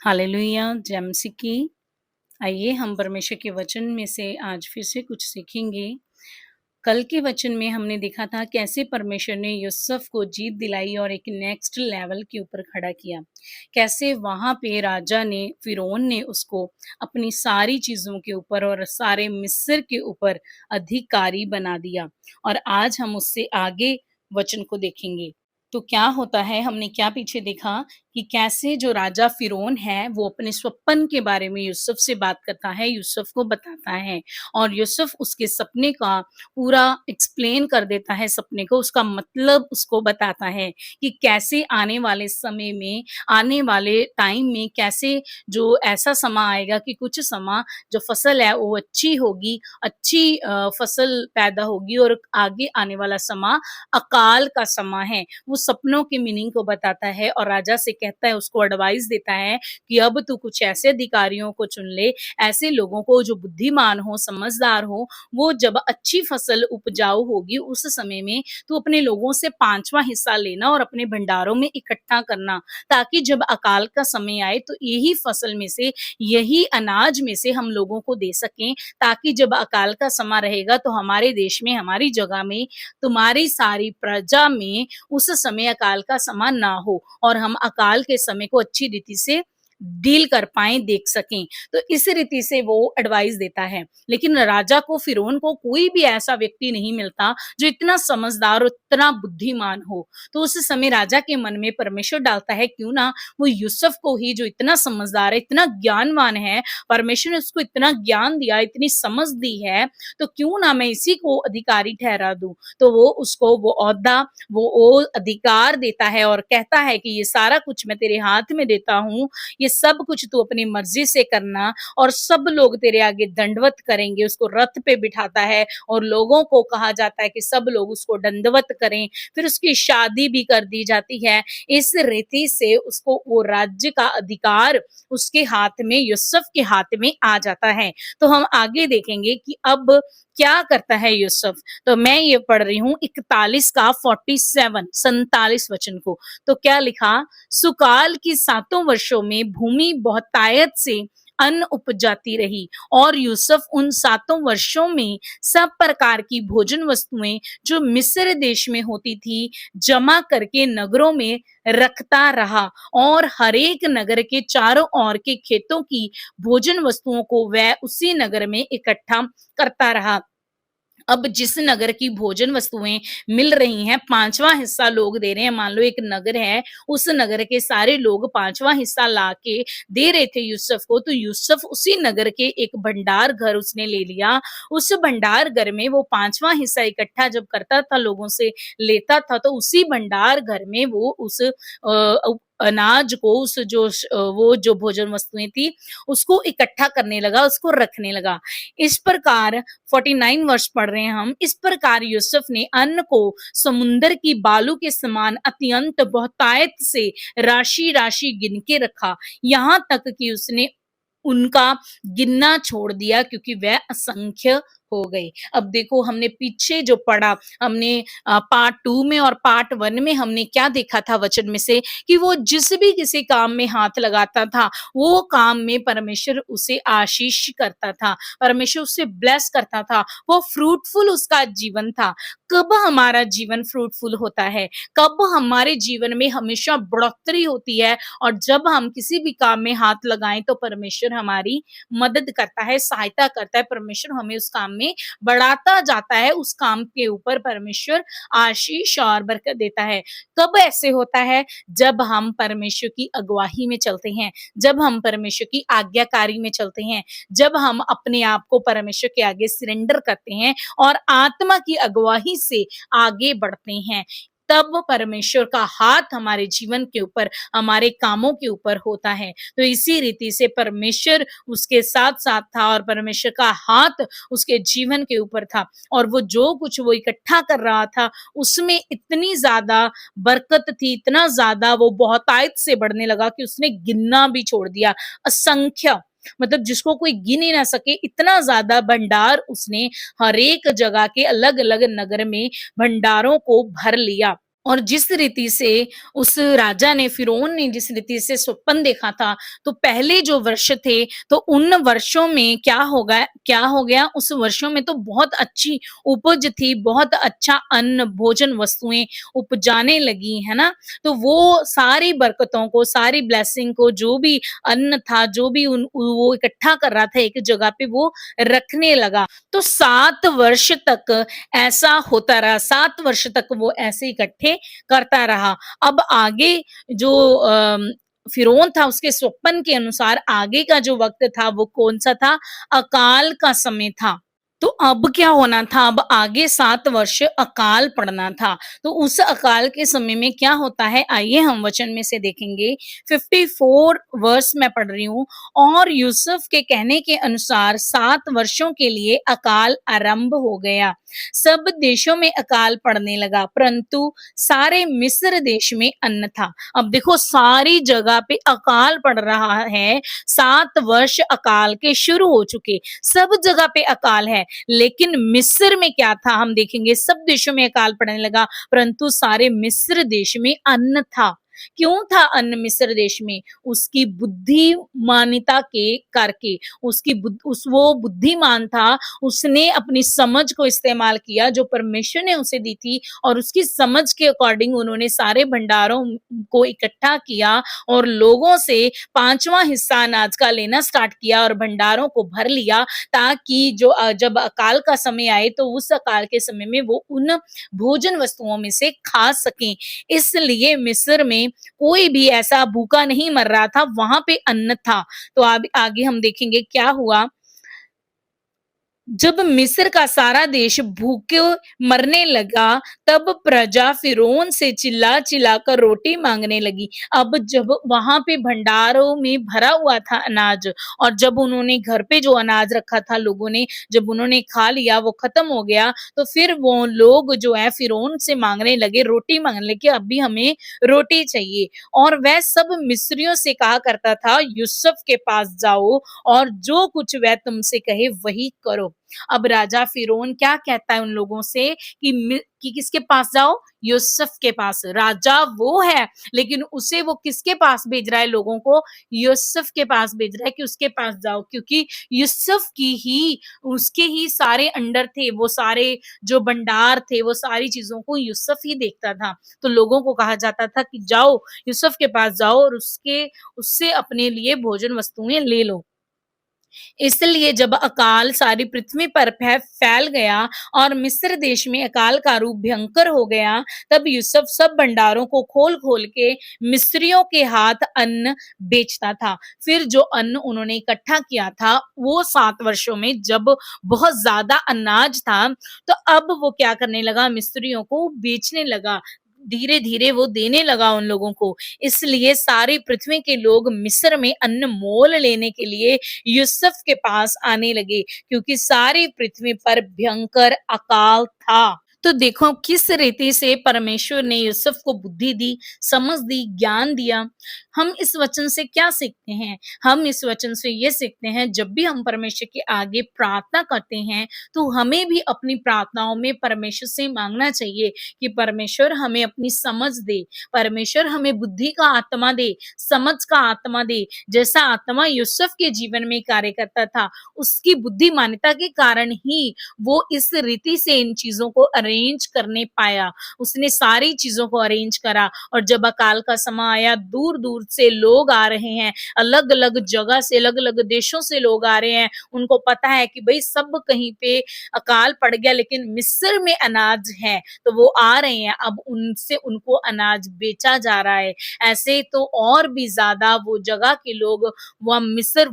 Hallelujah, जय मसीह की। आइए हम परमेश्वर के वचन में से आज फिर से कुछ सीखेंगे। कल के वचन में हमने देखा था कैसे परमेश्वर ने यूसुफ को जीत दिलाई और एक नेक्स्ट लेवल के ऊपर खड़ा किया। कैसे वहाँ पे राजा ने फ़िरौन ने उसको अपनी सारी चीज़ों के ऊपर और सारे मिस्र के ऊपर अधिकारी बना दिया। और आज हम उससे आगे वचन को देखेंगे। तो क्या होता है, हमने क्या पीछे देखा कि कैसे जो राजा फ़िरौन है वो अपने स्वप्न के बारे में यूसुफ से बात करता है, यूसुफ को बताता है और यूसुफ उसके सपने का पूरा एक्सप्लेन कर देता है, सपने को, उसका मतलब उसको बताता है कि कैसे आने वाले समय में, आने वाले टाइम में कैसे जो ऐसा समा आएगा कि कुछ समा जो फसल है वो अच्छी होगी, अच्छी फसल पैदा होगी और आगे आने वाला समा अकाल का समा है। वो सपनों के मीनिंग को बताता है और राजा से कहता है, उसको एडवाइस देता है कि अब तू कुछ ऐसे अधिकारियों को चुन ले, ऐसे लोगों को जो बुद्धिमान हो, समझदार हो, वो जब अच्छी फसल उपजाऊ होगी उस समय में तू अपने लोगों से 5वां हिस्सा लेना और अपने भंडारों में इकट्ठा करना, ताकि जब अकाल का समय आए तो यही फसल में से, यही अनाज में से हम लोगों को दे सकें, ताकि जब अकाल का समा रहेगा तो हमारे देश में, हमारी जगह में, तुम्हारी सारी प्रजा में उस समय अकाल का समा ना हो और हम अकाल के समय को अच्छी रीति से डील कर पाएँ, देख सकें। तो इस रीति से वो एडवाइस देता है। लेकिन राजा को, फ़िरौन को कोई भी ऐसा व्यक्ति नहीं मिलता जो इतना समझदार और इतना बुद्धिमान हो। तो उस समय राजा के मन में परमेश्वर डालता है, क्यों ना वो यूसुफ को ही, जो इतना समझदार है, इतना ज्ञानवान है, परमेश्वर ने उसको इतना ज्ञान दिया, इतनी समझ दी है, तो क्यों ना मैं इसी को अधिकारी ठहरा दूँ। तो वो उसको वो ओहदा, वो अधिकार देता है और कहता है कि ये सारा कुछ मैं तेरे हाथ में देता हूँ, ये सब कुछ तू अपनी मर्जी से करना और सब लोग तेरे आगे दंडवत करेंगे। उसको रथ पे बिठाता है और लोगों को कहा जाता है कि सब लोग उसको दंडवत करें। फिर उसकी शादी भी कर दी जाती है। इस रीति से उसको वो राज्य का अधिकार उसके हाथ में, यूसुफ के हाथ में आ जाता है। तो हम आगे देखेंगे कि अब क्या करता है यूसुफ। तो मैं ये पढ़ रही हूँ 41 का 47 वचन को। तो क्या लिखा, सुकाल की 7 वर्षों में भूमि बहुतायत से अन्न उपजाती रही और यूसुफ उन 7 वर्षों में सब प्रकार की भोजन वस्तुएं जो मिस्र देश में होती थी जमा करके नगरों में रखता रहा और हर एक नगर के चारों ओर के खेतों की भोजन वस्तुओं को वह उसी नगर में इकट्ठा करता रहा। अब जिस नगर की भोजन वस्तुएं मिल रही हैं, 5वां हिस्सा लोग दे रहे हैं। मान लो एक नगर है, उस नगर के सारे लोग 5वां हिस्सा लाके दे रहे थे यूसुफ को, तो यूसुफ उसी नगर के एक भंडार घर उसने ले लिया। उस भंडार घर में वो 5वां हिस्सा इकट्ठा जब करता था, लोगों से लेता था, तो उसी भंडार घर में वो उस अनाज को, वो जो भोजन वस्तुएं थी उसको इकट्ठा करने लगा, उसको रखने लगा। इस प्रकार 49 वर्ष पढ़ रहे हैं हम। इस प्रकार यूसुफ ने अन्न को समुंदर की बालू के समान अत्यंत बहुतायत से राशि राशि गिन के रखा, यहाँ तक कि उसने उनका गिनना छोड़ दिया, क्योंकि वह असंख्य हो गए। अब देखो, हमने पीछे जो पढ़ा, हमने पार्ट 2 में और पार्ट 1 में हमने क्या देखा था वचन में से, कि वो जिस भी किसी काम में हाथ लगाता था, वो काम में परमेश्वर उसे आशीष करता था, परमेश्वर उसे ब्लेस करता था, वो फ्रूटफुल उसका जीवन था। कब हमारा जीवन फ्रूटफुल होता है, कब हमारे जीवन में हमेशा बढ़ोतरी होती है, और जब हम किसी भी काम में हाथ लगाएं तो परमेश्वर हमारी मदद करता है, सहायता करता है, परमेश्वर हमें उस काम में बढ़ाता जाता है, उस काम के ऊपर परमेश्वर आशीष और बरकत देता है। कब ऐसे होता है, जब हम परमेश्वर की अगुवाई में चलते हैं, जब हम परमेश्वर की आज्ञाकारी में चलते हैं, जब हम अपने आप को परमेश्वर के आगे सरेंडर करते हैं और आत्मा की अगुवाई से आगे बढ़ते हैं, तब परमेश्वर का हाथ हमारे जीवन के ऊपर, हमारे कामों के ऊपर होता है। तो इसी रीति से परमेश्वर उसके साथ साथ था और परमेश्वर का हाथ उसके जीवन के ऊपर था, और वो जो कुछ वो इकट्ठा कर रहा था उसमें इतनी ज्यादा बरकत थी, इतना ज्यादा वो बहुतायत से बढ़ने लगा कि उसने गिनना भी छोड़ दिया। असंख्य, मतलब जिसको कोई गिन ही ना सके, इतना ज्यादा भंडार उसने हर एक जगह के अलग अलग नगर में भंडारों को भर लिया। और जिस रीति से उस राजा ने फ़िरौन ने जिस रीति से स्वप्न देखा था, तो पहले जो वर्ष थे, तो उन वर्षों में क्या हो गया उस वर्षों में तो बहुत अच्छी उपज थी, बहुत अच्छा अन्न, भोजन, वस्तुएँ उपजाने लगी, है ना? तो वो सारी बरकतों को, सारी ब्लेसिंग को, जो भी अन्न था, जो भी वो इकट्ठा कर रहा था एक जगह पे, वो रखने लगा। तो 7 वर्ष तक ऐसा होता रहा, 7 वर्ष तक वो ऐसे इकट्ठे करता रहा। अब आगे जो फ़िरौन था उसके स्वप्न के अनुसार आगे का जो वक़्त था वो कौन-सा था? अकाल का समय था। तो अब क्या होना था, अब आगे 7 वर्ष अकाल पड़ना था। तो उस अकाल के समय में क्या होता है, आइए हम वचन में से देखेंगे। 54 वर्ष मैं पढ़ रही हूँ। और यूसुफ के कहने के अनुसार 7 वर्षों के लिए अकाल आरंभ हो गया। सब देशों में अकाल पड़ने लगा, परंतु सारे मिस्र देश में अन्न था। अब देखो सारी जगह पे अकाल पड़ रहा है, 7 वर्ष अकाल के शुरू हो चुके, सब जगह पे अकाल है। लेकिन मिस्र में क्या था हम देखेंगे, सब देशों में अकाल पड़ने लगा, परंतु सारे मिस्र देश में अन्न था। क्यों था अन्न मिस्र देश में? उसकी बुद्धिमानिता के करके, उसकी वो बुद्धिमान था, उसने अपनी समझ को इस्तेमाल किया जो परमेश्वर ने उसे दी थी, और उसकी समझ के अकॉर्डिंग उन्होंने सारे भंडारों को इकट्ठा किया और लोगों से 5वां हिस्सा अनाज का लेना स्टार्ट किया और भंडारों को भर लिया, ताकि जब अकाल का समय आए तो उस अकाल के समय में वो उन भोजन वस्तुओं में से खा सकें। इसलिए मिस्र में कोई भी ऐसा भूखा नहीं मर रहा था, वहां पे अन्न था। तो अब आगे हम देखेंगे क्या हुआ। जब मिस्र का सारा देश भूखे मरने लगा, तब प्रजा फ़िरौन से चिल्ला-चिल्ला कर रोटी माँगने लगी। अब जब वहाँ पे भंडारों में भरा हुआ था अनाज, और जब उन्होंने घर पे जो अनाज रखा था लोगों ने, जब उन्होंने खा लिया, वो खत्म हो गया, तो फिर वो लोग जो है फ़िरौन से माँगने लगे, रोटी माँगने लगे कि अभी हमें रोटी चाहिए। और वह सब मिस्रियों से कहा करता था, यूसुफ के पास जाओ और जो कुछ वह तुमसे कहे वही करो। अब राजा फ़िरौन क्या कहता है उन लोगों से कि किसके पास जाओ? यूसुफ के पास। राजा वो है, लेकिन उसे वो किसके पास भेज रहा है लोगों को? यूसुफ के पास भेज रहा है कि उसके पास जाओ, क्योंकि यूसुफ की ही उसके ही सारे अंडर थे, वो सारे जो भंडार थे, वो सारी चीज़ों को यूसुफ ही देखता था। तो लोगों को कहा जाता था कि जाओ, यूसुफ के पास जाओ और उससे अपने लिए भोजन वस्तुएँ ले लो। इसलिए जब अकाल सारी पृथ्वी पर फैल गया और मिस्र देश में अकाल का रूप भयंकर हो गया, तब यूसुफ सब भंडारों को खोल-खोल के मिस्रियों के हाथ अन्न बेचता था। फिर जो अन्न उन्होंने इकट्ठा किया था, वो 7 वर्षों में जब बहुत ज़्यादा अनाज था, तो अब वो क्या करने लगा, मिस्रियों को बेचने लगा। धीरे-धीरे वो देने लगा उन लोगों को। इसलिए सारी पृथ्वी के लोग मिस्र में अन्न मोल लेने के लिए यूसुफ के पास आने लगे, क्योंकि सारी पृथ्वी पर भयंकर अकाल था। तो देखो किस रीति से परमेश्वर ने यूसुफ को बुद्धि दी, समझ दी, ज्ञान दिया। हम इस वचन से क्या सीखते हैं? हम इस वचन से ये सीखते हैं, जब भी हम परमेश्वर के आगे प्रार्थना करते हैं, तो हमें भी अपनी प्रार्थनाओं में परमेश्वर से माँगना चाहिए कि परमेश्वर हमें अपनी समझ दे, परमेश्वर हमें बुद्धि का आत्मा दे, समझ का आत्मा दे। जैसा आत्मा यूसुफ के जीवन में कार्य करता था, उसकी बुद्धिमानिता के कारण ही वो इस रीति से इन चीज़ों को अरेंज करने पाया। उसने सारी चीज़ों को अरेंज करा, और जब अकाल का समय आया, दूर-दूर से लोग आ रहे हैं, अलग-अलग जगह से, अलग-अलग देशों से लोग आ रहे हैं। उनको पता है कि भई सब कहीं पे अकाल पड़ गया, लेकिन मिस्र में अनाज है, तो वो आ रहे हैं। अब उनसे उनको अनाज बेचा जा रहा है। ऐसे तो और भी ज़्यादा वो जगह के लोग, वह मिस्र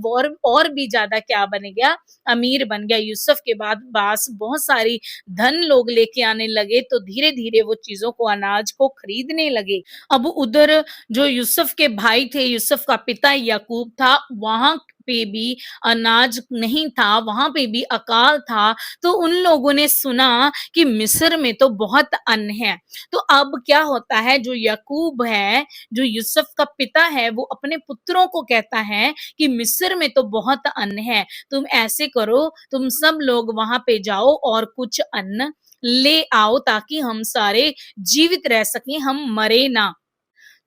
और भी ज़्यादा क्या बन गया, अमीर बन गया। यूसुफ के बाद पास बहुत सारी धन लोग लेके आने लगे, तो धीरे-धीरे वो चीज़ों को, अनाज को खरीदने लगे। अब उधर जो यूसुफ के भाई थे, यूसुफ का पिता याकूब था, वहाँ पे भी अनाज नहीं था, वहाँ पे भी अकाल था। तो उन लोगों ने सुना कि मिस्र में तो बहुत अन्न है। तो अब क्या होता है, जो याकूब है, जो यूसुफ का पिता है, वो अपने पुत्रों को कहता है कि मिस्र में तो बहुत अन्न है, तुम ऐसे करो, तुम सब लोग वहाँ पे जाओ और कुछ अन्न ले आओ ताकि हम सारे जीवित रह सकें, हम मरे ना।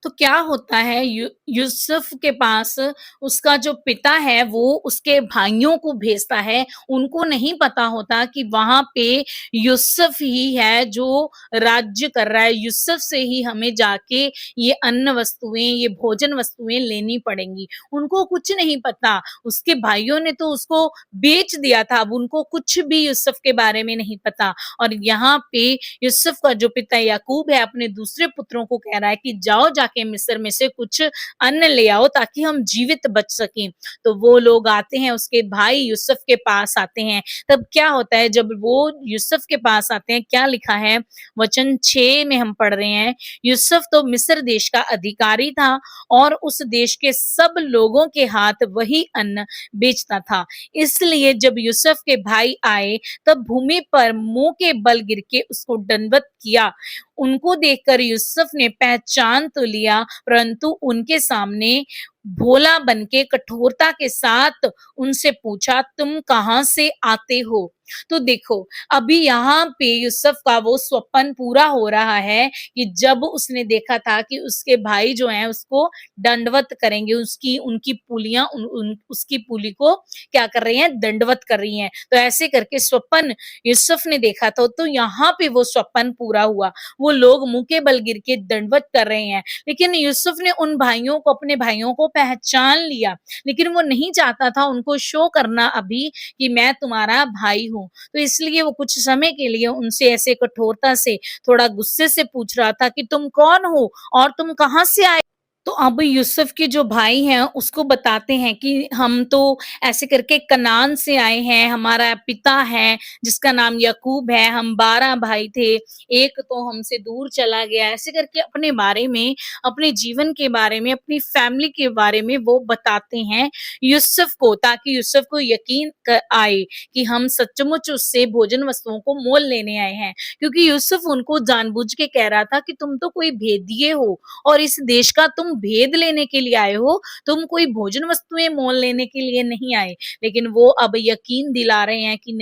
तो क्या होता है यूसुफ के पास उसका जो पिता है वो उसके भाइयों को भेजता है। उनको नहीं पता होता कि वहाँ पे यूसुफ ही है जो राज्य कर रहा है। यूसुफ से ही हमें जाके ये अन्न वस्तुएँ, ये भोजन वस्तुएँ लेनी पड़ेंगी। उनको कुछ नहीं पता। उसके भाइयों ने तो उसको बेच दिया था। अब उनको कुछ भी यूसुफ के बारे में नहीं पता। और यहाँ पे यूसुफ का जो पिता याकूब है अपने दूसरे पुत्रों को कह रहा है कि जाओ जाके मिस्र में से कुछ अन्न ले आओ ताकि हम जीवित बच सकें। तो वो लोग आते हैं, उसके भाई यूसुफ के पास आते हैं। तब क्या होता है जब वो यूसुफ के पास आते हैं, क्या लिखा है वचन 6 में हम पढ़ रहे हैं, यूसुफ तो मिस्र देश का अधिकारी था और उस देश के सब लोगों के हाथ वही अन्न बेचता था। इसलिए जब यूसुफ के भाई आए तब भूमि पर मुंह के बल गिर के उसको दंडवत किया। उनको देखकर यूसुफ ने पहचान तो लिया, परंतु उनके सामने भोला बनके कठोरता के साथ उनसे पूछा, तुम कहाँ से आते हो? तो देखो, अभी यहाँ पे यूसुफ का वो स्वप्न पूरा हो रहा है कि जब उसने देखा था कि उसके भाई जो हैं उसको दंडवत करेंगे, उसकी उनकी पुलियां उसकी पुली को क्या कर रही हैं, दंडवत कर रही हैं। तो ऐसे करके स्वप्न यूसुफ ने देखा था, तो यहाँ पे वो स्वप्न पूरा हुआ। वो लोग मुंह के बल गिर के दंडवत कर रहे हैं, लेकिन यूसुफ ने उन भाइयों को, अपने भाइयों को पहचान लिया, लेकिन वो नहीं चाहता था उनको शो करना अभी कि मैं तुम्हारा भाई हूँ। तो इसलिए वो कुछ समय के लिए उनसे ऐसे कठोरता से, थोड़ा गुस्से से पूछ रहा था कि तुम कौन हो और तुम कहाँ से आए? तो अब यूसुफ के जो भाई हैं उसको बताते हैं कि हम तो ऐसे करके कनान से आए हैं, हमारा पिता है जिसका नाम याकूब है, हम 12 भाई थे, एक तो हमसे दूर चला गया। ऐसे करके अपने बारे में, अपने जीवन के बारे में, अपनी फैमिली के बारे में वो बताते हैं यूसुफ को, ताकि यूसुफ को यकीन आए कि हम सचमुच उससे भोजन वस्तुओं को मोल लेने आए हैं। क्योंकि यूसुफ उनको जानबूझ के कह रहा था कि तुम तो कोई भेदिए हो और इस देश का तुम भेद लेने के लिए आए हो, तुम कोई भोजन वस्तुएं मोल लेने के लिए नहीं आए। लेकिन वो अब यकीन दिला रहे हैं कि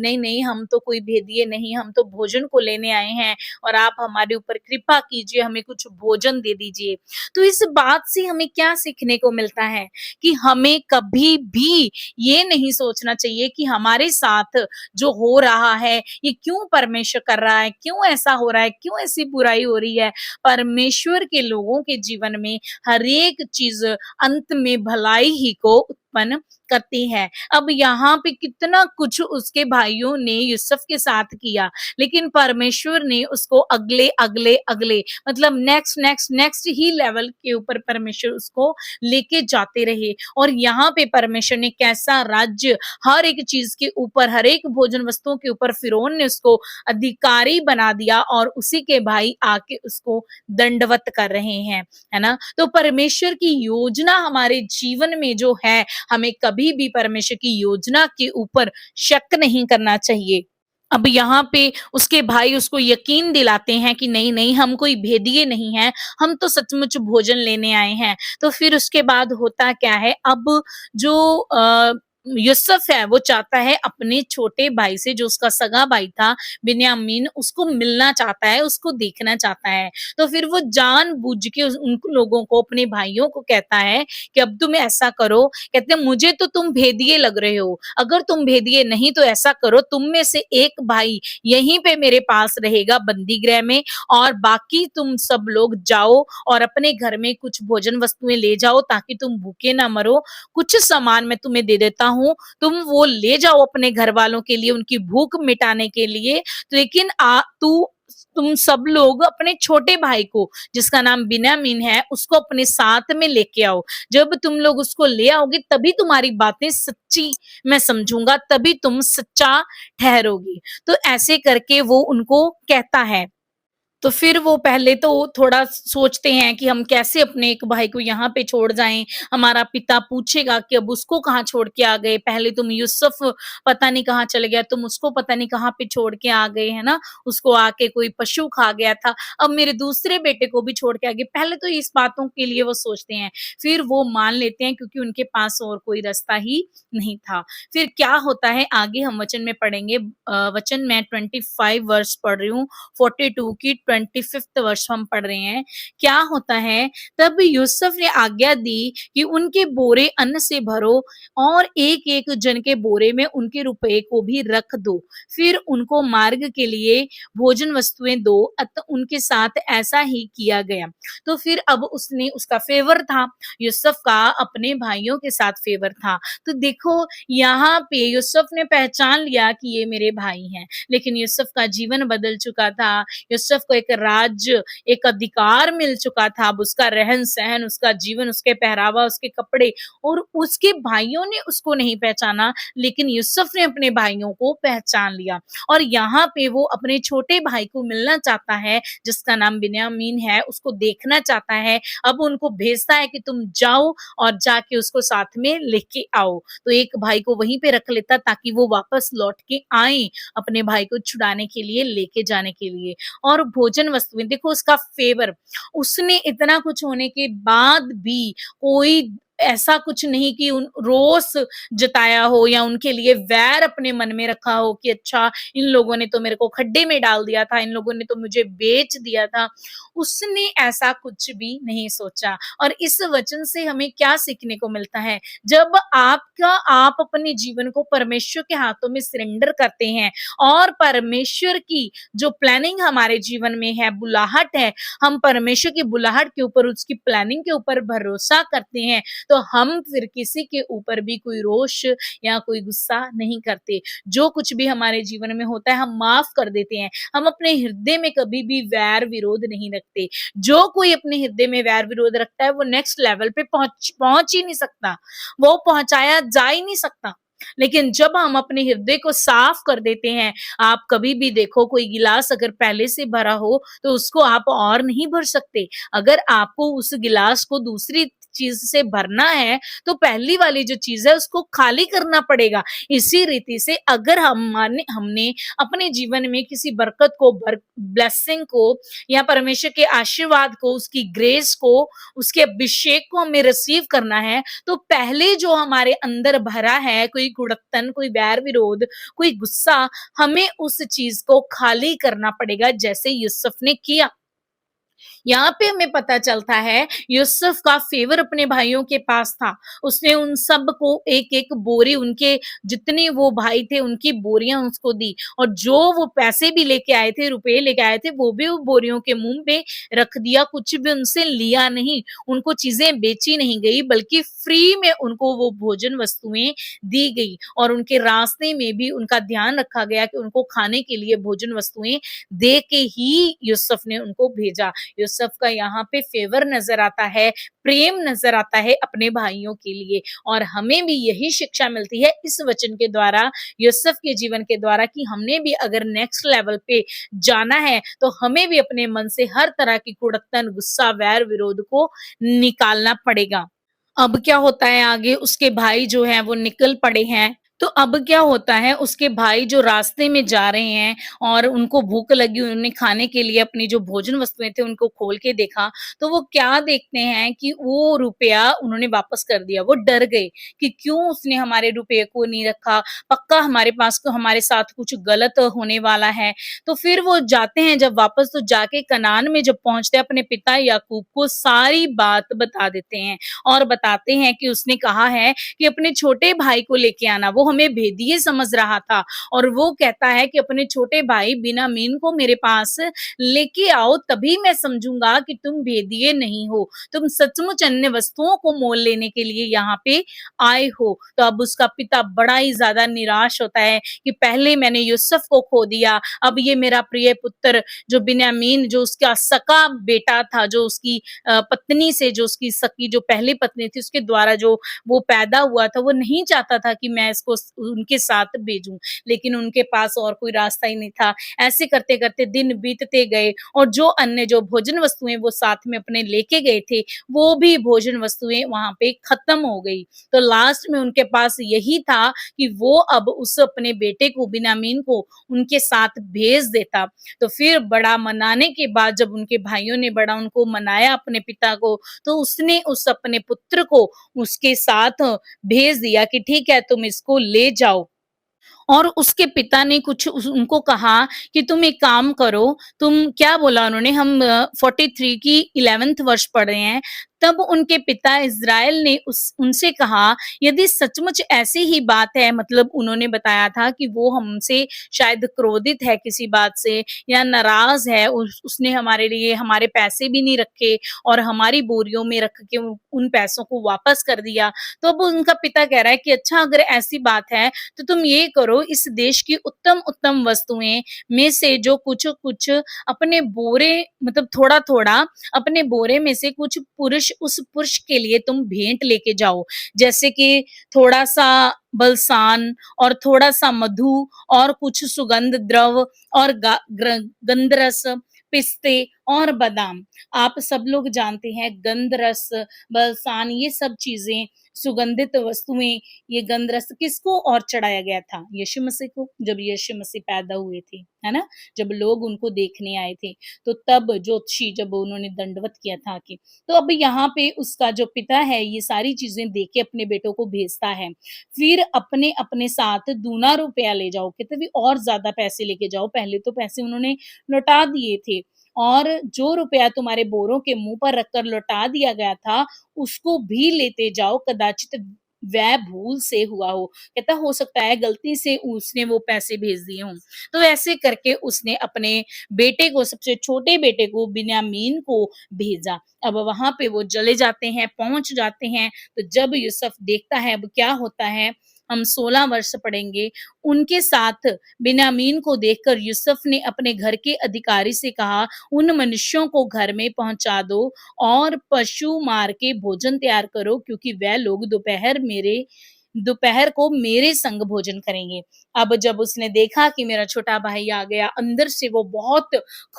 नहीं, हम तो कोई भेदिए नहीं, हम तो भोजन को लेने आए हैं और आप हमारे ऊपर कृपा कीजिए, हमें कुछ भोजन दे दीजिए। तो इस बात से हमें क्या सीखने को मिलता है कि हमें कभी भी ये नहीं सोचना चाहिए कि हमारे साथ जो हो रहा है ये क्यों परमेश्वर कर रहा है, क्यों ऐसा हो रहा है, क्यों ऐसी बुराई हो रही है। परमेश्वर के लोगों के जीवन में हर एक चीज अंत में भलाई ही को उत्पन्न करती है। अब यहाँ पे कितना कुछ उसके भाइयों ने यूसुफ के साथ किया, लेकिन परमेश्वर ने उसको अगले अगले अगले मतलब नेक्स्ट ही लेवल के ऊपर परमेश्वर उसको लेके जाते रहे। और यहाँ पे परमेश्वर ने कैसा राज्य, हर एक चीज के ऊपर, हर एक भोजन वस्तुओं के ऊपर फिरौन ने उसको अधिकारी बना दिया और उसी के भाई आके उसको दंडवत कर रहे हैं, है ना? तो परमेश्वर की योजना हमारे जीवन में जो है, हमें कभी भी परमेश्वर की योजना के ऊपर शक नहीं करना चाहिए। अब यहाँ पे उसके भाई उसको यकीन दिलाते हैं कि नहीं, हम कोई भेदिए नहीं हैं, हम तो सचमुच भोजन लेने आए हैं। तो फिर उसके बाद होता क्या है, अब जो यूसुफ है वो चाहता है अपने छोटे भाई से, जो उसका सगा भाई था बिन्यामीन, उसको मिलना चाहता है, उसको देखना चाहता है। तो फिर वो जानबूझ के उन लोगों को, अपने भाइयों को कहता है कि अब तुम ऐसा करो, कहते हैं मुझे तो तुम भेदिए लग रहे हो, अगर तुम भेदिए नहीं तो ऐसा करो, तुम में से एक भाई यहीं पे मेरे पास रहेगा बंदी गृह में, और बाकी तुम सब लोग जाओ और अपने घर में कुछ भोजन वस्तुएं ले जाओ ताकि तुम भूखे ना मरो। कुछ सामान मैं तुम्हें दे देता हूँ, तुम वो ले जाओ अपने घर वालों के लिए, उनकी भूख मिटाने के लिए। तो लेकिन तुम सब लोग अपने छोटे भाई को, जिसका नाम बिन्यामीन है, उसको अपने साथ में लेके आओ। जब तुम लोग उसको ले आओगे तभी तुम्हारी बातें सच्ची मैं समझूंगा, तभी तुम सच्चा ठहरोगी। तो ऐसे करके वो उनको कहता है। तो फिर वो पहले तो थोड़ा सोचते हैं कि हम कैसे अपने एक भाई को यहाँ पे छोड़ जाएँ। हमारा पिता पूछेगा कि अब उसको कहाँ छोड़ के आ गए? पहले तुम यूसुफ पता नहीं कहाँ चले गया, तुम उसको पता नहीं कहाँ पे छोड़ के आ गए, है ना? उसको आके कोई पशु खा गया था, अब मेरे दूसरे बेटे को भी छोड़ के आ गए। पहले तो इस बातों के लिए वो सोचते हैं, फिर वो मान लेते हैं क्योंकि उनके पास और कोई रास्ता ही नहीं था। फिर क्या होता है आगे हम वचन में पढ़ेंगे, वचन मैं 25 वर्ष पढ़ रही हूँ, 42 की 25th वर्ष हम पढ़ रहे हैं। क्या होता है, तब यूसुफ ने आज्ञा दी कि उनके बोरे अन्न से भरो और एक-एक जन के बोरे में उनके रुपए को भी रख दो। फिर उनको मार्ग के लिए भोजन वस्तुएँ दो, अतः उनके साथ ऐसा ही किया गया। तो फिर अब उसने उसका फ़ेवर था, यूसुफ का अपने भाइयों के साथ फ़ेवर था। तो देखो यहाँ पे यूसुफ ने पहचान लिया कि ये मेरे भाई हैं, लेकिन यूसुफ का जीवन बदल चुका था। यूसुफ को एक राज्य, एक अधिकार मिल चुका था। अब उसका रहन-सहन, उसका जीवन, उसके पहरावा, उसके कपड़े और उसके भाइयों ने उसको नहीं पहचाना, लेकिन यूसुफ ने अपने भाइयों को पहचान लिया और यहाँ पे वो अपने छोटे भाई को मिलना चाहता है, जिसका नाम बिन्यामीन है, उसको देखना चाहता है। अब उनको भेजता है कि तुम जाओ और जाके उसको साथ में लेके आओ। तो एक भाई को वहीं पे रख लेता ताकि वो वापस लौट के आएँ, अपने भाई को छुड़ाने के लिए, लेके जाने के लिए। और भोजन वस्तुएँ देखो उसका फ़ेवर, उसने इतना कुछ होने के बाद भी कोई ऐसा कुछ नहीं कि उन रोष जताया हो या उनके लिए वैर अपने मन में रखा हो कि अच्छा इन लोगों ने तो मेरे को खड्डे में डाल दिया था, इन लोगों ने तो मुझे बेच दिया था। उसने ऐसा कुछ भी नहीं सोचा और इस वचन से हमें क्या सीखने को मिलता है, जब आप अपने जीवन को परमेश्वर के हाथों में सरेंडर करते हैं और परमेश्वर की जो प्लानिंग हमारे जीवन में है, बुलाहट है, हम परमेश्वर की बुलाहट के ऊपर, उसकी प्लानिंग के ऊपर भरोसा करते हैं, तो हम फिर किसी के ऊपर भी कोई रोष या कोई गुस्सा नहीं करते। जो कुछ भी हमारे जीवन में होता है, हम माफ कर देते हैं। हम अपने हृदय में कभी भी वैर विरोध नहीं रखते। जो कोई अपने हृदय में वैर विरोध रखता है, वो नेक्स्ट लेवल पे पहुंच ही नहीं सकता, वो पहुंचाया जा ही नहीं सकता। लेकिन जब हम अपने हृदय को साफ कर देते हैं, आप कभी भी देखो कोई गिलास अगर पहले से भरा हो तो उसको आप और नहीं भर सकते। अगर आपको उस गिलास को दूसरी चीज से भरना है तो पहली वाली जो चीज है उसको खाली करना पड़ेगा। इसी रीति से अगर हमने अपने जीवन में किसी बरकत को, ब्लेसिंग को या परमेश्वर के आशीर्वाद को, उसकी ग्रेस को, उसके अभिषेक को हमें रिसीव करना है, तो पहले जो हमारे अंदर भरा है, कोई कुड़त्तन, कोई बैर विरोध, कोई गुस्सा, हमें उस चीज को खाली करना पड़ेगा जैसे यूसुफ ने किया। यहाँ पे हमें पता चलता है यूसुफ का फेवर अपने भाइयों के पास था। उसने उन सब को एक-एक बोरी, उनके जितने वो भाई थे उनकी बोरियां उसको दी और जो वो पैसे भी लेके आए थे, रुपए लेके आए थे, वो भी वो बोरियों के मुंह पे रख दिया। कुछ भी उनसे लिया नहीं, उनको चीजें बेची नहीं गई, बल्कि फ्री में उनको वो भोजन वस्तुएं दी गई और उनके रास्ते में भी उनका ध्यान रखा गया कि उनको खाने के लिए भोजन वस्तुएं दे के ही यूसुफ ने उनको भेजा। यूसुफ का यहाँ पे फेवर नजर आता है, प्रेम नजर आता है अपने भाइयों के लिए और हमें भी यही शिक्षा मिलती है इस वचन के द्वारा, यूसुफ के जीवन के द्वारा कि हमने भी अगर नेक्स्ट लेवल पे जाना है तो हमें भी अपने मन से हर तरह की कुड़त्तन, गुस्सा, वैर, विरोध को निकालना पड़ेगा। अब क्या होता है आगे, उसके भाई जो हैं वो निकल पड़े हैं। तो अब क्या होता है, उसके भाई जो रास्ते में जा रहे हैं और उनको भूख लगी, उन्होंने खाने के लिए अपनी जो भोजन वस्तुएँ थी उनको खोल के देखा, तो वो क्या देखते हैं कि वो रुपया उन्होंने वापस कर दिया। वो डर गए कि क्यों उसने हमारे रुपये को नहीं रखा, पक्का हमारे पास तो हमारे साथ कुछ गलत होने वाला है। तो फिर वो जाते हैं जब वापस, तो जाके कनान में जब पहुँचते हैं अपने पिता याकूब को सारी बात बता देते हैं और बताते हैं कि उसने कहा है कि अपने छोटे भाई को लेके आना। वो हमें भेदिए समझ रहा था और वो कहता है कि अपने छोटे भाई बिन्यामीन को मेरे पास लेके आओ, तभी मैं समझूंगा कि तुम भेदिए नहीं हो, तुम सचमुच अन्य वस्तुओं को मोल लेने के लिए यहाँ पे आए हो। तो अब उसका पिता बड़ा ही ज्यादा निराश होता है कि पहले मैंने यूसुफ को खो दिया, अब ये मेरा प्रिय पुत्र जो बिन्यामीन, जो उसका सका बेटा था, जो उसकी पत्नी से, जो उसकी सकी जो पहली पत्नी थी उसके द्वारा जो वो पैदा हुआ था, वो नहीं चाहता था कि मैं इसको उनके साथ भेजूँ, लेकिन उनके पास और कोई रास्ता ही नहीं था। ऐसे करते-करते दिन बीतते गए और जो अन्य जो भोजन वस्तुएँ वो साथ में अपने लेके गए थे, वो भी भोजन वस्तुएँ वहाँ पे खत्म हो गई। तो लास्ट में उनके पास यही था कि वो अब उस अपने बेटे को बिन्यामीन को उनके साथ भेज देता। तो फिर बड़ा मनाने के बाद जब उनके भाइयों ने बड़ा उनको मनाया अपने पिता को, तो उसने उस अपने पुत्र को उसके साथ भेज दिया कि ठीक है तुम इसको ले जाओ। और उसके पिता ने कुछ उनको कहा कि तुम एक काम करो, तुम क्या बोला उन्होंने, हम 43 की 11th वर्ष पढ़ रहे हैं, तब उनके पिता इज़राइल ने उस उनसे कहा, यदि सचमुच ऐसी ही बात है, मतलब उन्होंने बताया था कि वो हमसे शायद क्रोधित है किसी बात से या नाराज़ है, उसने हमारे लिए हमारे पैसे भी नहीं रखे और हमारी बोरियों में रख के उन पैसों को वापस कर दिया। तो अब उनका पिता कह रहा है कि अच्छा अगर ऐसी बात है, तो तुम ये करो, इस देश की उत्तम-उत्तम वस्तुएँ में से जो कुछ-कुछ अपने बोरे, मतलब थोड़ा-थोड़ा अपने बोरे में से कुछ उस पुरुष के लिए तुम भेंट लेके जाओ। जैसे कि थोड़ा-सा बलसान और थोड़ा-सा मधु और कुछ सुगंध द्रव और गा ग्र गंधरस, पिस्ते और बादाम। आप सब लोग जानते हैं गंधरस, बलसान, ये सब चीज़ें, सुगंधित वस्तुएँ, ये गंधरस किसको और चढ़ाया गया था? यीशु मसीह को, जब यीशु मसीह पैदा हुए थे, है ना? जब लोग उनको देखने आए थे, तो तब ज्योतिषी जब उन्होंने दंडवत किया था कि, तो अब यहाँ पे उसका जो पिता है ये सारी चीज़ें दे के अपने बेटों को भेजता है। फिर अपने साथ दूना रुपया ले जाओ, कहते भी और ज़्यादा पैसे लेके जाओ, पहले तो पैसे उन्होंने लौटा दिए थे और जो रुपया तुम्हारे बोरों के मुँह पर रखकर लौटा दिया गया था, उसको भी लेते जाओ, कदाचित वह भूल से हुआ हो। कहता हो सकता है गलती से उसने वो पैसे भेज दिए हों। तो ऐसे करके उसने अपने बेटे को, सबसे छोटे बेटे को, बिन्यामीन को भेजा। अब वहाँ पे वो चले जाते हैं, पहुँच जाते हैं, तो जब यूसुफ देखता है अब क्या होता है, हम 16 वर्ष पढ़ेंगे। उनके साथ बिन्यामीन को देखकर यूसुफ ने अपने घर के अधिकारी से कहा, उन मनुष्यों को घर में पहुँचा दो और पशु मार के भोजन तैयार करो, क्योंकि वह लोग दोपहर को मेरे संग भोजन करेंगे। अब जब उसने देखा कि मेरा छोटा भाई आ गया, अंदर से वो बहुत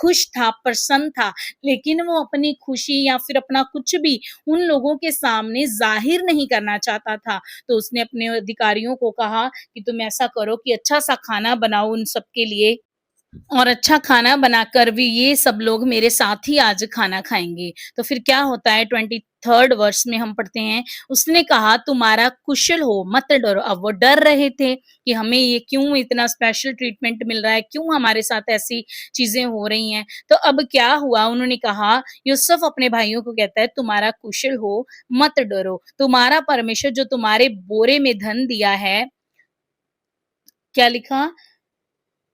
खुश था, प्रसन्न था, लेकिन वो अपनी खुशी या फिर अपना कुछ भी उन लोगों के सामने ज़ाहिर नहीं करना चाहता था। तो उसने अपने अधिकारियों को कहा कि तुम ऐसा करो कि अच्छा-सा खाना बनाओ उन सबके लिए और अच्छा खाना बनाकर भी ये सब लोग मेरे साथ ही आज खाना खाएँगे। तो फिर क्या होता है, 23rd वर्ष में हम पढ़ते हैं, उसने कहा तुम्हारा कुशल हो, मत डरो। अब वो डर रहे थे कि हमें ये क्यों इतना स्पेशल ट्रीटमेंट मिल रहा है, क्यों हमारे साथ ऐसी चीज़ें हो रही हैं। तो अब क्या हुआ, उन्होंने कहा, यूसुफ अपने भाइयों को कहता है तुम्हारा कुशल हो, मत डरो। तुम्हारा परमेश्वर जो तुम्हारे बोरे में धन दिया है, क्या लिखा?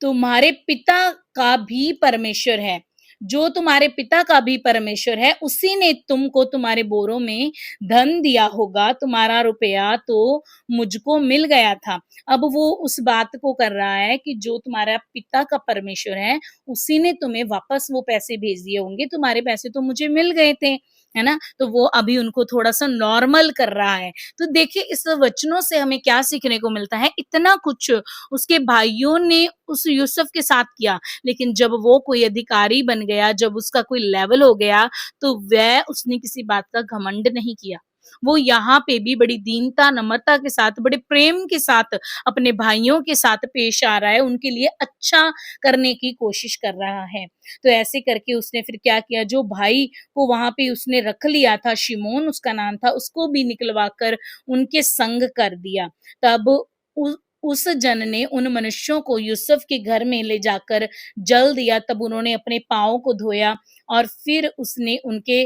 तुम्हारे पिता का भी परमेश्वर है। जो तुम्हारे पिता का भी परमेश्वर है, उसी ने तुमको तुम्हारे बोरों में धन दिया होगा, तुम्हारा रुपया तो मुझको मिल गया था। अब वो उस बात को कर रहा है कि जो तुम्हारा पिता का परमेश्वर है, उसी ने तुम्हें वापस वो पैसे भेज दिए होंगे, तुम्हारे पैसे तो मुझे मिल गए थे, है ना? तो वो अभी उनको थोड़ा-सा नॉर्मल कर रहा है। तो देखिए इस वचनों से हमें क्या सीखने को मिलता है, इतना कुछ उसके भाइयों ने उस यूसुफ के साथ किया, लेकिन जब वो कोई अधिकारी बन गया, जब उसका कोई लेवल हो गया, तो वह उसने किसी बात का घमंड नहीं किया। वो यहाँ पे भी बड़ी दीनता, नम्रता के साथ, बड़े प्रेम के साथ अपने भाइयों के साथ पेश आ रहा है, उनके लिए अच्छा करने की कोशिश कर रहा है। तो ऐसे करके उसने फिर क्या किया, जो भाई को वहाँ पे उसने रख लिया था, शिमोन उसका नाम था, उसको भी निकलवा कर उनके संग कर दिया। तब उ उस जन ने उन मनुष्यों को यूसुफ के घर में ले जाकर जल दिया, तब उन्होंने अपने पाँव को धोया और फिर उसने उनके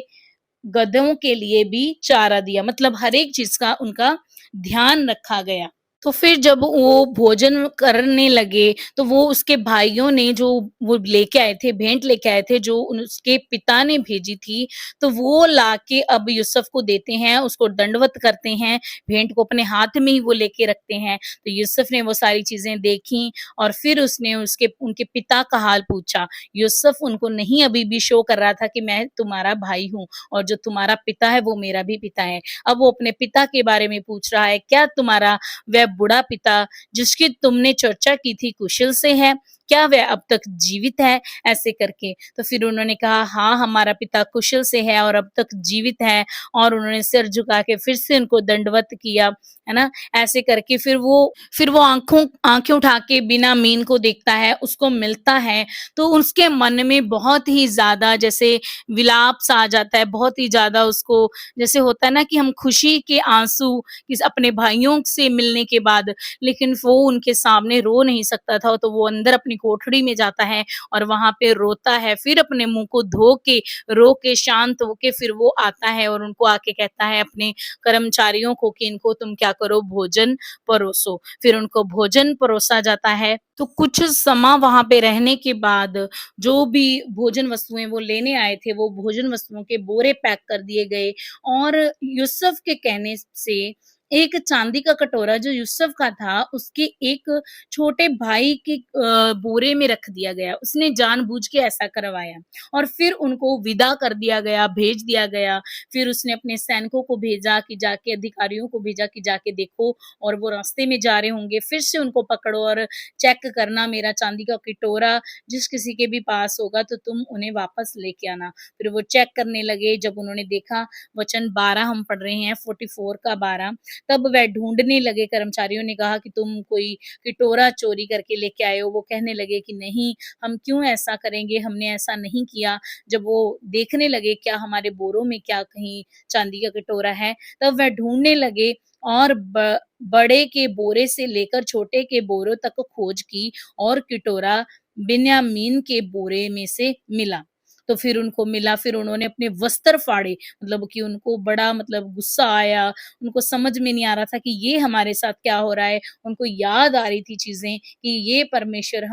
गधों के लिए भी चारा दिया, मतलब हर एक चीज़ का उनका ध्यान रखा गया। तो फिर जब वो भोजन करने लगे, तो वो उसके भाइयों ने जो वो लेके आए थे, भेंट लेके आए थे, जो उसके पिता ने भेजी थी, तो वो लाके अब यूसुफ को देते हैं, उसको दंडवत करते हैं, भेंट को अपने हाथ में ही वो लेके रखते हैं। तो यूसुफ ने वो सारी चीज़ें देखी और फिर उसने उनके पिता का हाल पूछा। यूसुफ उनको नहीं अभी भी शो कर रहा था कि मैं तुम्हारा भाई हूँ और जो तुम्हारा पिता है, वो मेरा भी पिता है। अब वो अपने पिता के बारे में पूछ रहा है, क्या तुम्हारा वह बूढ़ा पिता जिसकी तुमने चर्चा की थी कुशल से है? क्या वह अब तक जीवित है? ऐसे करके। तो फिर उन्होंने कहा, हाँ, हमारा पिता कुशल से है और अब तक जीवित है, और उन्होंने सिर झुका के फिर से उनको दंडवत किया, है ना? ऐसे करके फिर वो आँखें उठा के बिना मीन को देखता है, उसको मिलता है, तो उसके मन में बहुत ही ज़्यादा जैसे विलाप सा आ जाता है, बहुत ही ज़्यादा उसको जैसे होता है ना कि हम खुशी के आँसू किस अपने भाइयों से मिलने के बाद, लेकिन वो उनके सामने रो नहीं सकता था, तो वो अंदर अपनी कोठरी में जाता है और वहाँ पे रोता है। फिर अपने मुँह को धो के, रो के, शांत होके फिर वो आता है और उनको आके कहता है अपने कर्मचारियों को कि इनको तुम क्या करो, भोजन परोसो। फिर उनको भोजन परोसा जाता है। तो कुछ समय वहाँ पे रहने के बाद जो भी भोजन वस्तुएँ वो लेने आए थे, वो भोजन वस्तुओं के बोरे पैक कर दिए गए, और यूसुफ के कहने से एक चांदी का कटोरा जो यूसुफ का था, उसके एक छोटे भाई के बोरे में रख दिया गया। उसने जानबूझ के ऐसा करवाया, और फिर उनको विदा कर दिया गया, भेज दिया गया। फिर उसने अपने सैनिकों को भेजा कि जाके, अधिकारियों को भेजा कि जाके देखो, और वो रास्ते में जा रहे होंगे, फिर से उनको पकड़ो और चेक करना, मेरा चांदी का कटोरा जिस किसी के भी पास होगा तो तुम उन्हें वापस लेके आना। फिर वो चेक करने लगे, जब उन्होंने देखा, वचन 12 हम पढ़ रहे हैं, 44 का 12, तब वह ढूँढने लगे। कर्मचारियों ने कहा कि तुम कोई कटोरा चोरी करके लेके आए हो। वो कहने लगे कि नहीं, हम क्यों ऐसा करेंगे, हमने ऐसा नहीं किया। जब वो देखने लगे क्या हमारे बोरों में क्या कहीं चांदी का कटोरा है, तब वह ढूँढने लगे, और बड़े के बोरे से लेकर छोटे के बोरों तक खोज की, और कटोरा बिन्यामीन के बोरे में से मिला। तो फिर उनको मिला, फिर उन्होंने अपने वस्त्र फाड़े, मतलब कि उनको बड़ा मतलब गुस्सा आया, उनको समझ में नहीं आ रहा था कि ये हमारे साथ क्या हो रहा है। उनको याद आ रही थी चीज़ें कि ये परमेश्वर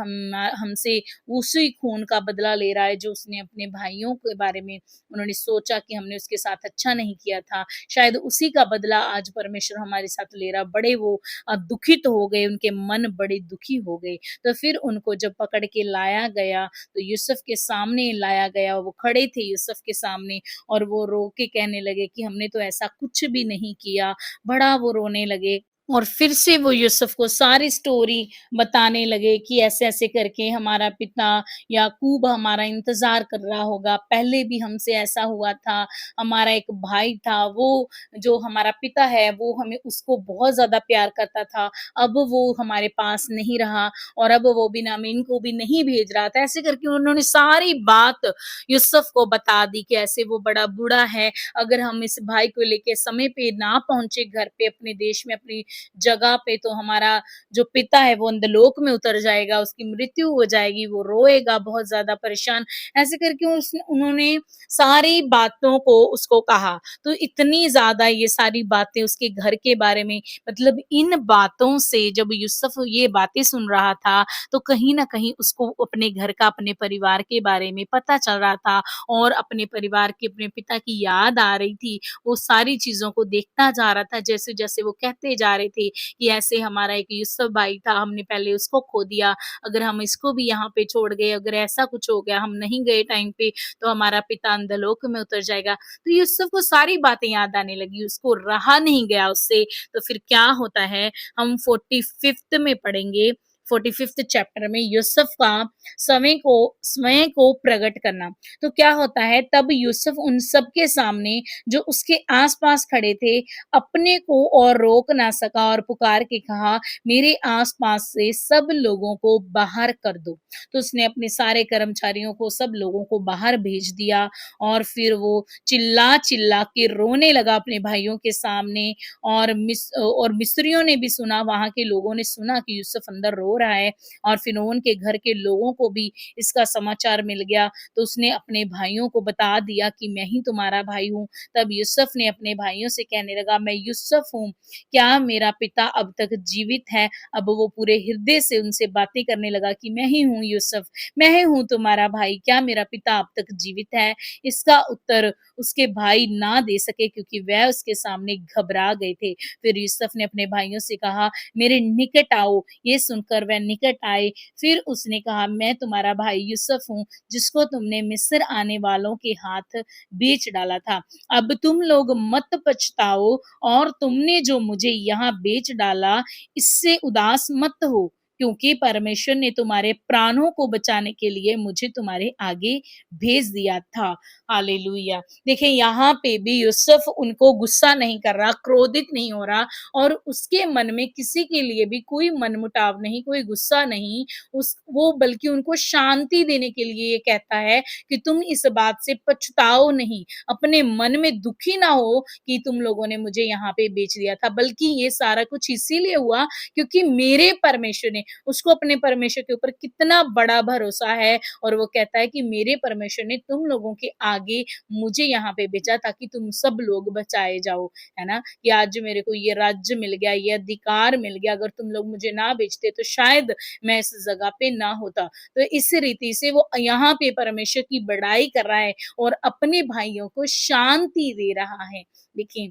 हमसे उसी खून का बदला ले रहा है जो उसने अपने भाइयों के बारे में उन्होंने सोचा कि हमने उसके साथ अच्छा नहीं किया था। शायद उसी का बदला आज परमेश्वर हमारे साथ ले रहा। बड़े वो दुखित हो गए, उनके मन बड़े दुखी हो गए। तो फिर उनको जब पकड़ के लाया गया, तो यूसुफ के सामने लाया गया, वो खड़े थे यूसुफ के सामने, और वो रो के कहने लगे कि हमने तो ऐसा कुछ भी नहीं किया। बड़ा वो रोने लगे, और फिर से वो यूसुफ को सारी स्टोरी बताने लगे कि ऐसे-ऐसे करके हमारा पिता याकूब हमारा इंतज़ार कर रहा होगा, पहले भी हमसे ऐसा हुआ था। हमारा एक भाई था, वो जो हमारा पिता है, वो हमें उसको बहुत ज़्यादा प्यार करता था। अब वो हमारे पास नहीं रहा, और अब वो बिन्यामीन को भी नहीं भेज रहा था। ऐसे करके उन्होंने सारी बात यूसुफ को बता दी कि ऐसे वो बड़ा बूढ़ा है, अगर हम इस भाई को लेके समय पे ना पहुँचे घर पे, अपने देश में, अपनी जगह पे, तो हमारा जो पिता है वो अंधलोक में उतर जाएगा, उसकी मृत्यु हो जाएगी, वो रोएगा बहुत ज़्यादा परेशान। ऐसे करके उन्होंने सारी बातों को उसको कहा। तो इतनी ज़्यादा ये सारी बातें उसके घर के बारे में, मतलब इन बातों से जब यूसुफ ये बातें सुन रहा था, तो कहीं न कहीं उसको अपने घर का, अपने परिवार के बारे में पता चल रहा था, और अपने परिवार के, अपने पिता की याद आ रही थी। वो सारी चीज़ों को देखता जा रहा था, जैसे-जैसे वो कहते जा रहे थे कि ऐसे हमारा एक यूसुफ भाई था, हमने पहले उसको खो दिया, अगर हम इसको भी यहाँ पे छोड़ गए, अगर ऐसा कुछ हो गया, हम नहीं गए टाइम पे, तो हमारा पिता अंधलोक में उतर जाएगा। तो यूसुफ को सारी बातें याद आने लगी, उसको रहा नहीं गया उससे। तो फिर क्या होता है, हम 45th में पढ़ेंगे, 45th चैप्टर में यूसुफ का समय को प्रकट करना। तो क्या होता है, तब यूसुफ उन सब के सामने जो उसके आस-पास खड़े थे, अपने को और रोक ना सका, और पुकार के कहा, मेरे आस-पास से सब लोगों को बाहर कर दो। तो उसने अपने सारे कर्मचारियों को, सब लोगों को बाहर भेज दिया, और फिर वो चिल्ला-चिल्ला के रोने लगा अपने भाइयों के सामने, और मिस्रियों ने भी सुना, वहाँ के लोगों ने सुना कि यूसुफ अंदर रो रहा है, और फिरौन के घर के लोगों को भी इसका समाचार मिल गया। तो उसने अपने भाइयों को बता दिया कि मैं ही तुम्हारा भाई हूँ। तब यूसुफ ने अपने भाइयों से कहने लगा, मैं यूसुफ हूँ, क्या मेरा पिता अब तक जीवित है? अब वो पूरे हृदय से उनसे बातें करने लगा कि मैं ही हूँ यूसुफ, मैं ही हूँ तुम्हारा भाई, क्या मेरा पिता अब तक जीवित है? इसका उत्तर उसके भाई ना दे सके, क्योंकि वह उसके सामने घबरा गए थे। फिर यूसुफ ने अपने भाइयों से कहा, मेरे निकट आओ। ये सुनकर वह निकट आए, फिर उसने कहा, मैं तुम्हारा भाई यूसुफ हूँ, जिसको तुमने मिस्र आने वालों के हाथ बेच डाला था। अब तुम लोग मत पछताओ और तुमने जो मुझे यहाँ बेच डाला, इससे उदास मत हो, क्योंकि परमेश्वर ने तुम्हारे प्राणों को बचाने के लिए मुझे तुम्हारे आगे भेज दिया था। हालेलुया। देखिए यहाँ पे भी यूसुफ उनको गुस्सा नहीं कर रहा, क्रोधित नहीं हो रहा, और उसके मन में किसी के लिए भी कोई मनमुटाव नहीं, कोई गुस्सा नहीं। वो बल्कि उनको शांति देने के लिए ये कहता है कि तुम इस बात से पछताओ नहीं, अपने मन में दुखी ना हो कि तुम लोगों ने मुझे यहाँ पे बेच दिया था, बल्कि ये सारा कुछ इसीलिए हुआ क्योंकि मेरे परमेश्वर ने, उसको अपने परमेश्वर के ऊपर कितना बड़ा भरोसा है, और वो कहता है कि मेरे परमेश्वर ने तुम लोगों के आगे मुझे यहाँ पे भेजा ताकि तुम सब लोग बचाए जाओ, है ना? कि आज मेरे को ये राज्य मिल गया, ये अधिकार मिल गया, अगर तुम लोग मुझे ना बेचते तो शायद मैं इस जगह पे ना होता। तो इस रीति से वो यहाँ पे परमेश्वर की बड़ाई कर रहा है और अपने भाइयों को शांति दे रहा है। देखिए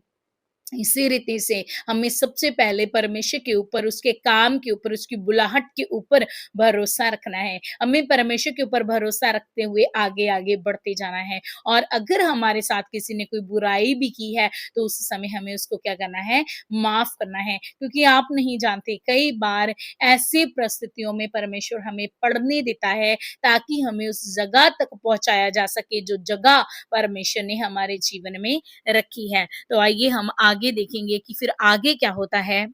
इसी रीति से हमें सबसे पहले परमेश्वर के ऊपर, उसके काम के ऊपर, उसकी बुलाहट के ऊपर भरोसा रखना है। हमें परमेश्वर के ऊपर भरोसा रखते हुए आगे-आगे बढ़ते जाना है, और अगर हमारे साथ किसी ने कोई बुराई भी की है, तो उस समय हमें उसको क्या करना है? माफ़ करना है। क्योंकि आप नहीं जानते, कई बार ऐसी परिस्थितियों में परमेश्वर हमें पड़ने देता है, ताकि हमें उस जगह तक पहुँचाया जा सके, जो जगह परमेश्वर ने हमारे जीवन में रखी है। तो आइए हम आगे देखेंगे कि फिर आगे क्या होता है।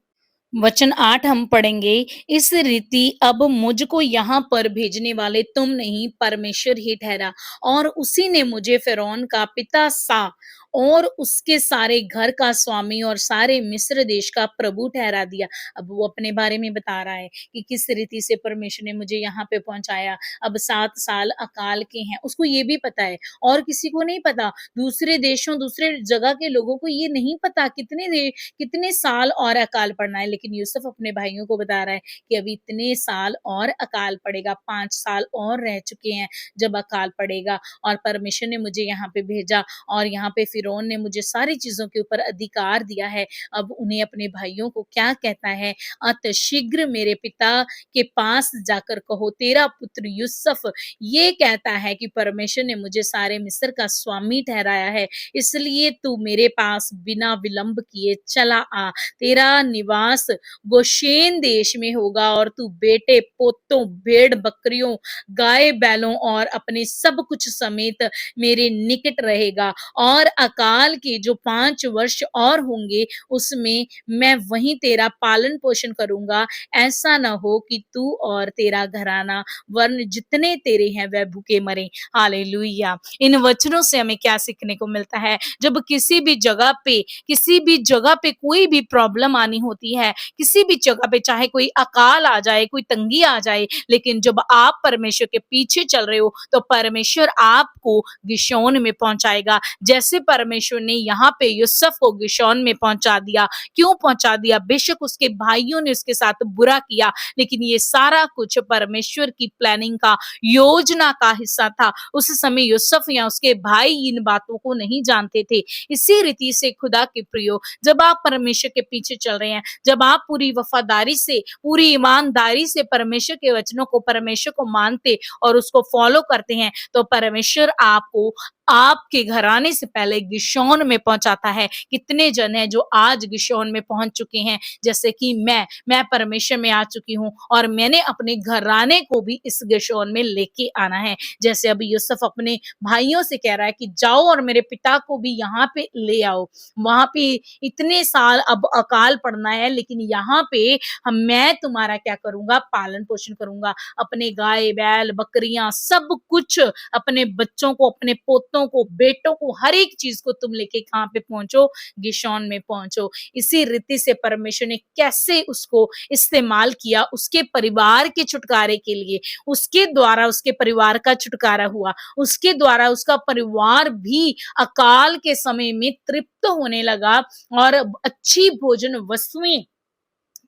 वचन 8 हम पढ़ेंगे, इस रीति अब मुझको यहाँ पर भेजने वाले तुम नहीं, परमेश्वर ही ठहरा, और उसी ने मुझे फ़िरौन का पिता सा और उसके सारे घर का स्वामी और सारे मिस्र देश का प्रभु ठहरा दिया। अब वो अपने बारे में बता रहा है कि किस रीति से परमेश्वर ने मुझे यहाँ पे पहुँचाया। अब 7 साल अकाल के हैं, उसको ये भी पता है, और किसी को नहीं पता। दूसरे देशों, दूसरे जगह के लोगों को ये नहीं पता कितने साल और अकाल पड़ना है, लेकिन यूसुफ अपने भाइयों को बता रहा है कि अभी इतने साल और अकाल पड़ेगा, 5 साल और रह चुके हैं जब अकाल पड़ेगा, और परमेश्वर ने मुझे यहाँ पे भेजा, और यहाँ पे फ़िरौन ने मुझे सारी चीज़ों के ऊपर अधिकार दिया है। अब उन्हें अपने भाइयों को क्या कहता है? अतशीघ्र मेरे पिता के पास जाकर कहो, तेरा पुत्र यूसुफ ये कहता है कि परमेश्वर ने मुझे सारे मिस्र का स्वामी ठहराया है, इसलिए तू मेरे पास बिना विलंब किए चला आ। तेरा निवास गोशेन देश में होगा, और तू बेटे, पोतों, भेड़ बकरियों, गाय बैलों और अपने सब कुछ समेत मेरे निकट रहेगा, और अकाल के जो 5 वर्ष और होंगे उसमें मैं वहीं तेरा पालन पोषण करूंगा। ऐसा न हो कि तू और तेरा घराना वरन जितने तेरे हैं वह भूखे मरे। हालेलुया। इन वचनों से हमें क्या सीखने को मिलता है? जब किसी भी जगह पे कोई भी प्रॉब्लम आनी होती है, किसी भी जगह पे चाहे कोई अकाल आ जाए, कोई तंगी आ जाए, लेकिन जब आप परमेश्वर के पीछे चल रहे हो, तो परमेश्वर आपको गिशोन में पहुंचाएगा। जैसे परमेश्वर ने यहाँ पे यूसुफ को गिशोन में पहुंचा दिया। क्यों पहुंचा दिया? बेशक उसके भाइयों ने उसके साथ बुरा किया, लेकिन ये सारा कुछ परमेश्वर की प्लानिंग का, योजना का हिस्सा था। उस समय यूसुफ या उसके भाई इन बातों को नहीं जानते थे। इसी रीति से खुदा के प्रियो, जब आप परमेश्वर के पीछे चल रहे हैं, जब आप पूरी वफादारी से, पूरी ईमानदारी से परमेश्वर के वचनों को, परमेश्वर को मानते और उसको फॉलो करते हैं, तो परमेश्वर आपको आपके घराने से पहले गिशोन में पहुंचाता है। कितने जन हैं जो आज गिशोन में पहुंच चुके हैं, जैसे कि मैं परमेश्वर में आ चुकी हूँ, और मैंने अपने घराने को भी इस गिशोन में लेके आना है। जैसे अभी यूसुफ अपने भाइयों से कह रहा है कि जाओ और मेरे पिता को भी यहाँ पे ले आओ। वहां पे इतने साल अब अकाल पड़ना है, लेकिन यहाँ पे मैं तुम्हारा क्या करूंगा? पालन पोषण करूंगा। अपने गाय बैल बकरियां सब कुछ, अपने बच्चों को, अपने पोतों को, बेटों को, हर एक चीज को तुम लेके कहाँ पे पहुंचो? गिशोन में पहुंचो। इसी रीति से परमेश्वर ने कैसे उसको इस्तेमाल किया उसके परिवार के छुटकारे के लिए। उसके द्वारा उसके परिवार का छुटकारा हुआ, उसके द्वारा उसका परिवार भी अकाल के समय में तृप्त होने लगा, और अच्छी भोजन वस्तुएं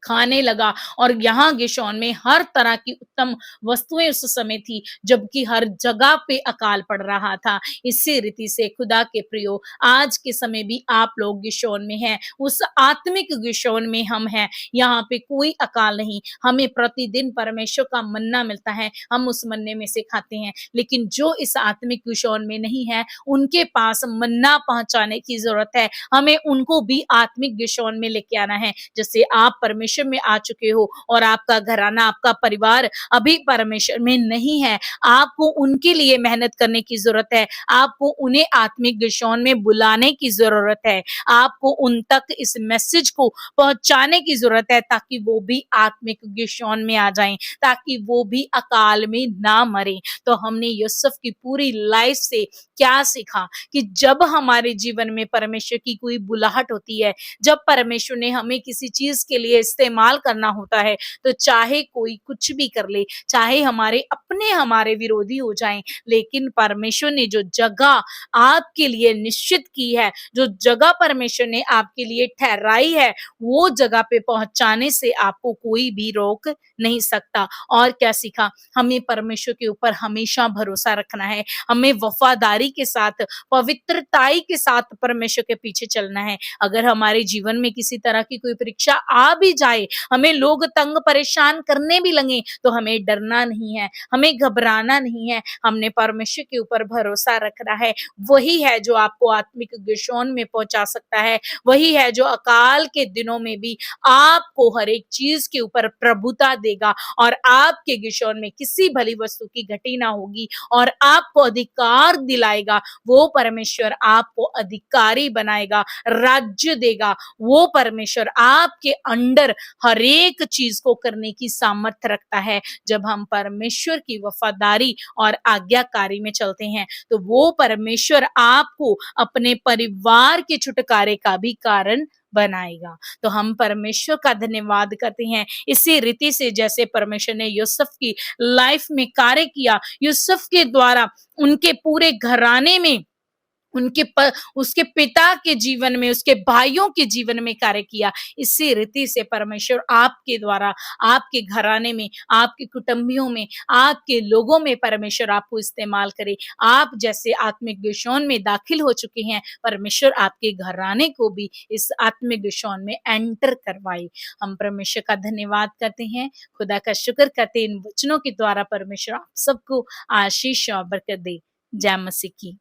खाने लगा और यहाँ गिशोन में हर तरह की उत्तम वस्तुएं उस समय थी, जबकि हर जगह पे अकाल पड़ रहा था। इसी रीति से खुदा के प्रियो, आज के समय भी आप लोग गिशोन में हैं, उस आत्मिक गिशोन में हम हैं। यहाँ पे कोई अकाल नहीं, हमें प्रतिदिन परमेश्वर का मन्ना मिलता है, हम उस मन्ने में से खाते हैं। लेकिन जो इस आत्मिक गिशोन में नहीं है, उनके पास मन्ना पहुंचाने की जरूरत है। हमें उनको भी आत्मिक गिशोन में लेके आना है। जैसे आप परमेश्वर में आ चुके हो और आपका घराना, आपका परिवार अभी परमेश्वर में नहीं है, आपको उनके लिए मेहनत करने की जरूरत है। आपको उन्हें आत्मिक गिशोन में बुलाने की जरूरत है। आपको उन तक इस मैसेज को पहुंचाने की जरूरत है, ताकि वो भी आत्मिक गिशोन में आ जाएं, ताकि वो भी अकाल में ना मरे। तो हमने यूसुफ की पूरी लाइफ से क्या सीखा कि जब हमारे जीवन में परमेश्वर की कोई बुलाहट होती है, जब परमेश्वर ने हमें किसी चीज के लिए इस्तेमाल करना होता है, तो चाहे कोई कुछ भी कर ले, चाहे हमारे विरोधी हो जाएं, लेकिन परमेश्वर ने जो जगह आपके लिए निश्चित की है, जो जगह परमेश्वर ने आपके लिए ठहराई है, वो जगह पे पहुंचाने से आपको कोई भी रोक नहीं सकता। और क्या सीखा? हमें परमेश्वर के ऊपर हमेशा भरोसा रखना है, हमें वफादारी के साथ, पवित्रताई के साथ परमेश्वर के पीछे चलना है। अगर हमारे जीवन में किसी तरह की कोई परीक्षा आ भी जाए, हमें लोग तंग परेशान करने भी लगे, तो हमें डरना नहीं है, हमें घबराना नहीं है, हमने परमेश्वर के ऊपर भरोसा रखना है। वही है जो आपको आत्मिक गिशोन में पहुंचा सकता है, वही है जो अकाल के दिनों में भी आपको हर एक चीज के ऊपर प्रभुता देगा और आपके गिशोन में किसी भली वस्तु की घटी ना होगी और आपको अधिकार दिलाएगा। वो परमेश्वर आपको अधिकारी बनाएगा, राज्य देगा। वो परमेश्वर आपके अंडर हर एक चीज को करने की सामर्थ्य रखता है। जब हम परमेश्वर की वफादारी और आज्ञाकारी में चलते हैं, तो वो परमेश्वर आपको अपने परिवार के छुटकारे का भी कारण बनाएगा। तो हम परमेश्वर का धन्यवाद करते हैं। इसी रीति से जैसे परमेश्वर ने यूसुफ की लाइफ में कार्य किया, यूसुफ के द्वारा उनके पूरे घराने में, उसके पिता के जीवन में, उसके भाइयों के जीवन में कार्य किया, इसी रीति से परमेश्वर आपके द्वारा, आपके घराने में, आपके कुटुंबियों में, आपके लोगों में परमेश्वर आपको इस्तेमाल करे। आप जैसे आत्मिक गिशोन में दाखिल हो चुके हैं, परमेश्वर आपके घराने को भी इस आत्मिक गिशोन में एंटर करवाए। हम परमेश्वर का धन्यवाद करते हैं, खुदा का शुक्र करते हैं, इन वचनों के द्वारा परमेश्वर आप सबको आशीष और बरकत दे। जय मसीह की।